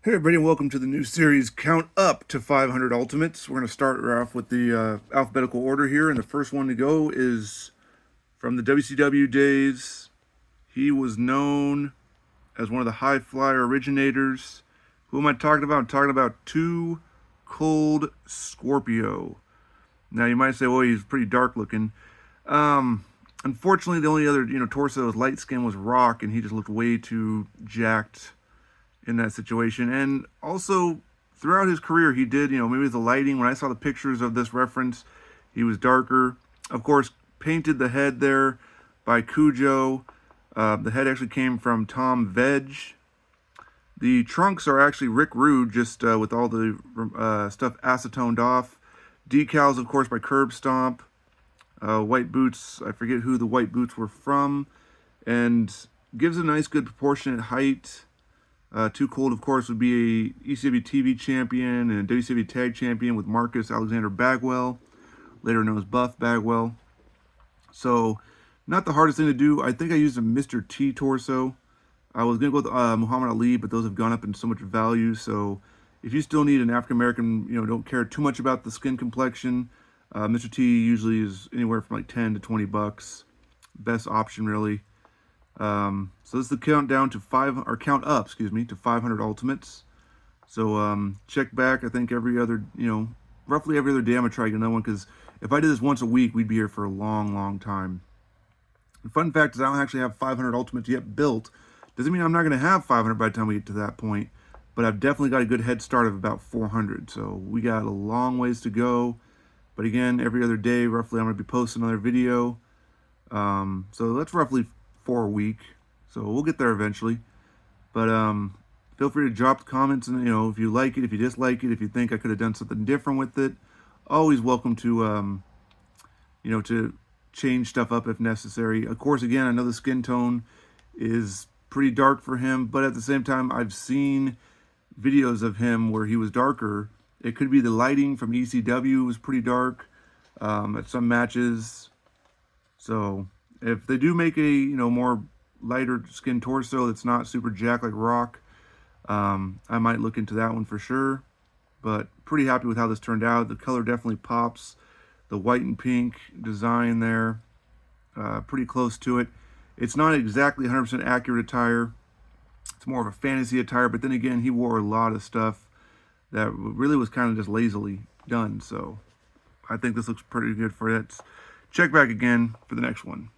Hey everybody, and welcome to the new series, Count Up to 500 Ultimates. We're going to start off with the alphabetical order here, and the first one to go is from the WCW days. He was known as one of the high flyer originators. Who am I talking about? I'm talking about Too Cold Scorpio. Now you might say, well, he's pretty dark looking. Unfortunately, the only other torso with light skin was Rock, and he just looked way too jacked in that situation. And also throughout his career, he did, maybe the lighting, when I saw the pictures of this reference, he was darker. Of course, painted the head there by Cujo. The head actually came from Tom Veg. The trunks are actually Rick Rude, just with all the stuff acetoned off. Decals, of course, by Curb Stomp. White boots, I forget who the white boots were from. And gives a nice, good proportionate height. Too Cold, of course, would be a ECW TV champion and a WCW tag champion with Marcus Alexander Bagwell, later known as Buff Bagwell. So, not the hardest thing to do. I think I used a Mr. T torso. I was going to go with Muhammad Ali, but those have gone up in so much value. So, if you still need an African American, don't care too much about the skin complexion, Mr. T usually is anywhere from like 10 to 20 bucks. Best option, really. So this is the countdown to count up, to 500 Ultimates. So check back. I think every other, roughly every other day I'm gonna try to get another one, because if I did this once a week, we'd be here for a long, long time. The fun fact is I don't actually have 500 Ultimates yet built. Doesn't mean I'm not gonna have 500 by the time we get to that point, but I've definitely got a good head start of about 400. So we got a long ways to go. But again, every other day, roughly, I'm gonna be posting another video. So that's roughly 4 a week, so we'll get there eventually. But feel free to drop comments, and if you like it, if you dislike it, if you think I could have done something different with it. Always welcome to to change stuff up if necessary. Of course, again, I know the skin tone is pretty dark for him, but at the same time, I've seen videos of him where he was darker. It could be the lighting from ECW was pretty dark at some matches. So if they do make a more lighter skin torso that's not super jacked like Rock, I might look into that one for sure. But pretty happy with how this turned out. The color definitely pops. The white and pink design there, pretty close to it. It's not exactly 100% accurate attire. It's more of a fantasy attire, but then again, he wore a lot of stuff that really was kind of just lazily done. So I think this looks pretty good for it. Check back again for the next one.